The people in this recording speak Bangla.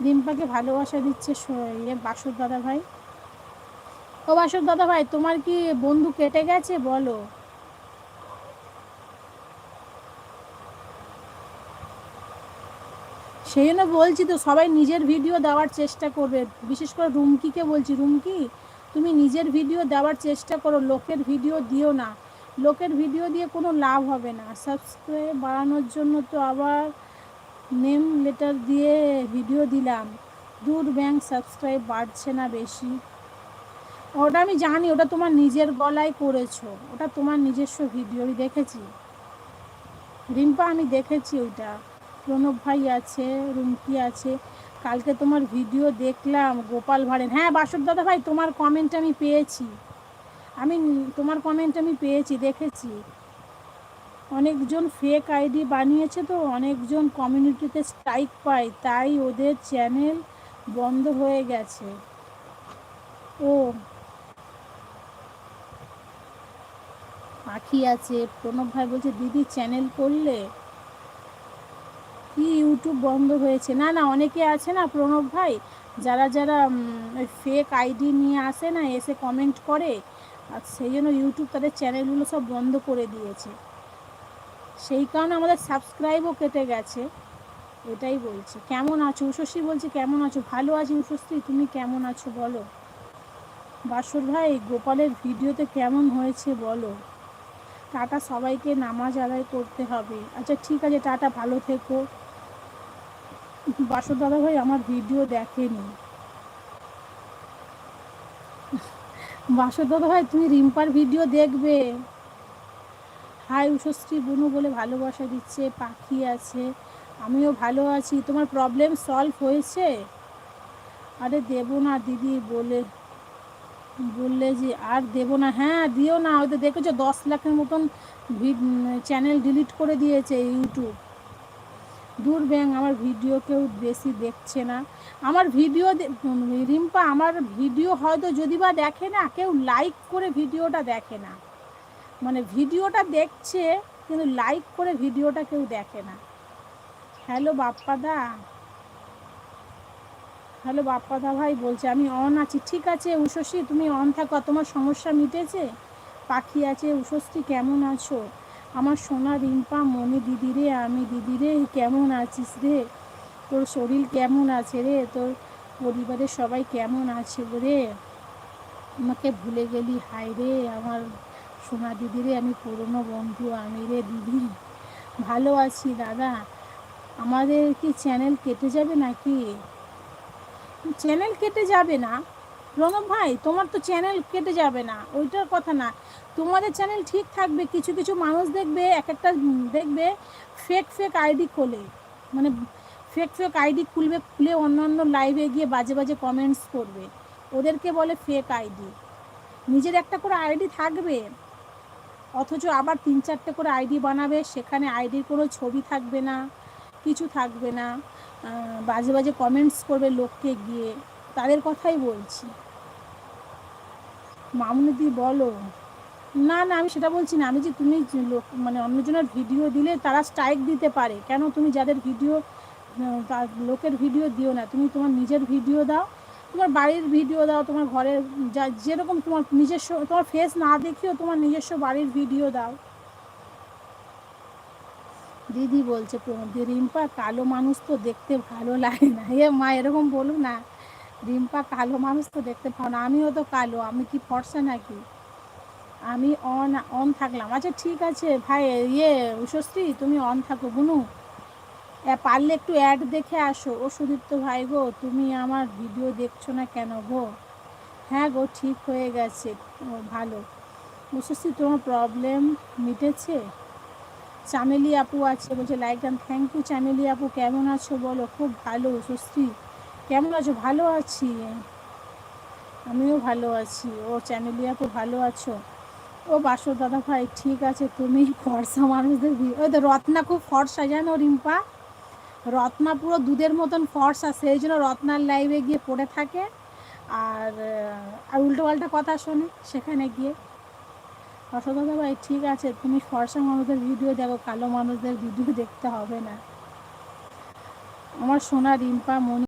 রিম্পাকে ভালোবাসা দিচ্ছে বাসুর দাদা ভাই। ও বাসুর দাদা ভাই, তোমার কি বন্ধু কেটে গেছে বলো? সেই জন্য বলছি তো, সবাই নিজের ভিডিও দেওয়ার চেষ্টা করবে, বিশেষ করে রুমকিকে বলছি, রুমকি তুমি নিজের ভিডিও দেওয়ার চেষ্টা করো, লোকের ভিডিও দিও না। লোকের ভিডিও দিয়ে কোনো লাভ হবে না। সাবস্ক্রাইব বাড়ানোর জন্য তো আবার নেম লেটার দিয়ে ভিডিও দিলাম, দূর ব্যাংক সাবস্ক্রাইব বাড়ছে না বেশি। ওটা আমি জানি, ওটা তোমার নিজের গলায় করেছো, ওটা তোমার নিজস্ব ভিডিও, আমি দেখেছি রিম্পা, আমি দেখেছি ওইটা। প্রণব ভাই আছে, রুমকি আছে, কালকে তোমার ভিডিও দেখলাম গোপাল ভাঁড়ের। হ্যাঁ বাসুর দাদা ভাই, তোমার কমেন্ট আমি পেয়েছি, আমি তোমার কমেন্ট আমি পেয়েছি, দেখেছি। অনেকজন ফেক আইডি বানিয়েছে, তো অনেকজন কমিউনিটিতে স্ট্রাইক পায়, তাই ওদের চ্যানেল বন্ধ হয়ে গেছে। ও পাখি আছে, প্রণব ভাই বলছে দিদি চ্যানেল করলে কি ইউটিউব বন্ধ হয়েছে? না না, অনেকে আছে না প্রণব ভাই, যারা যারা ফেক আইডি নিয়ে আসে না, এসে কমেন্ট করে, আর সেই জন্য ইউটিউব তাদের চ্যানেলগুলো সব বন্ধ করে দিয়েছে, সেই কারণে আমাদের সাবস্ক্রাইবও কেটে গেছে। এটাই বলছি। কেমন আছো? উষশ্রী বলছে কেমন আছো? ভালো আছি উষশ্রী, তুমি কেমন আছো বলো? বাসুর ভাই, গোপালের ভিডিওতে কেমন হয়েছে বলো? টাটা, সবাইকে নামাজ আদায় করতে হবে। আচ্ছা ঠিক আছে, টাটা, ভালো থেকো। বাসুর দাদা ভাই আমার ভিডিও দেখেনি। বাসুর দাদা ভাই, তুমি রিম্পার ভিডিও দেখবে। হাই উষশ্রী বুনু বলে ভালোবাসা দিচ্ছে, পাখি আছে, আমিও ভালো আছি। তোমার প্রবলেম সলভ হয়েছে? আরে দেবো না দিদি বললে যে আর দেবো না। হ্যাঁ দিও না, ওদের দেখেছো 10 লাখের মতন চ্যানেল ডিলিট করে দিয়েছে ইউটিউব। দূর ব্যাং, আমার ভিডিও কেউ বেশি দেখছে না। আমার ভিডিও রিম্পা, আমার ভিডিও হয়তো যদি বা দেখে না, কেউ লাইক করে ভিডিওটা দেখে না, মানে ভিডিওটা দেখছে কিন্তু লাইক করে ভিডিওটা কেউ দেখে না। হ্যালো বাপ্পাদা, হ্যালো বাপ্পাদা ভাই বলছে আমি অন আছি। ঠিক আছে উষশ্রী, তুমি অন থাকো, তোমার সমস্যা মিটেছে। পাখি আছে, উষশ্রী কেমন আছো? আমার সোনা রিম্পা মনি দিদি রে, আমি দিদি রে, কেমন আছিস রে? তোর শরীর কেমন আছে রে? তোর পরিবারের সবাই কেমন আছে রে? আমাকে ভুলে গেলি, হাই রে আমার সোনা দিদি রে, আমি পুরনো বন্ধু আমি রে দিদি। ভালো আছি দাদা। আমাদের কি চ্যানেল কেটে যাবে নাকি? চ্যানেল কেটে যাবে না প্রণব ভাই, তোমার তো চ্যানেল কেটে যাবে না, ওইটার কথা না। তোমাদের চ্যানেল ঠিক থাকবে। কিছু কিছু মানুষ দেখবে, এক একটা দেখবে ফেক ফেক আইডি খোলে, মানে ফেক ফেক আইডি খুলে অন্য অন্য লাইভে গিয়ে বাজে বাজে কমেন্টস করবে, ওদেরকে বলে ফেক আইডি। নিজের একটা করে আইডি থাকবে, অথচ আবার 3-4টে করে আইডি বানাবে, সেখানে আইডির কোনো ছবি থাকবে না, কিছু থাকবে না, বাজে বাজে কমেন্টস করবে লোককে গিয়ে, তাদের কথাই বলছি। মামুনিদি বলো। না না, আমি সেটা বলছি না, আমি যে তুমি লোক মানে অন্যজনের ভিডিও দিলে তারা স্ট্রাইক দিতে পারে, কেন তুমি যাদের ভিডিও লোকের ভিডিও দিও না, তুমি তোমার নিজের ভিডিও দাও, তোমার বাড়ির ভিডিও দাও, তোমার ঘরের যা যেরকম তোমার নিজস্ব, তোমার ফেস না দেখিও তোমার নিজস্ব বাড়ির ভিডিও দাও। দিদি বলছে রিম্পা কালো মানুষ তো দেখতে ভালো লাগে না। এ মা, এরকম বলো না। রিম্পা কালো মানুষ তো দেখতে ভালো না, আমিও তো কালো, আমি কি ফর্সা নাকি? আমি অন অন থাকলাম। আচ্ছা ঠিক আছে ভাই, উষশ্রী তুমি অন থাকো। বুনু, পারলে একটু অ্যাড দেখে আসো। ও সুদীপ্ত ভাই গো, তুমি আমার ভিডিও দেখছো না কেন গো? হ্যাঁ গো, ঠিক হয়ে গেছে। ও ভালো। উষশ্রী, তোমার প্রবলেম মিটেছে? চামেলি আপু আছে, বলছে লাইক ডান, থ্যাংক ইউ চামেলি আপু। কেমন আছো বলো? খুব ভালো। উষশ্রী কেমন আছো? ভালো আছি, আমিও ভালো আছি। ও চামেলি আপু ভালো আছো? ও বাসর দাদা ভাই, ঠিক আছে, তুমি ফর্সা মানুষদের ওই তো রত্না খুব ফর্সা জানো রিম্পা, রত্না পুরো দুধের মতন ফর্সা, সেই জন্য রত্নার লাইভে গিয়ে পড়ে থাকে, আর আর উল্টো পাল্টা কথা শোনে সেখানে গিয়ে। বাসর দাদা ভাই ঠিক আছে, তুমি ফর্সা মানুষদের ভিডিও দেখো, কালো মানুষদের ভিডিও দেখতে হবে না। আমার সোনা রিম্পা মনি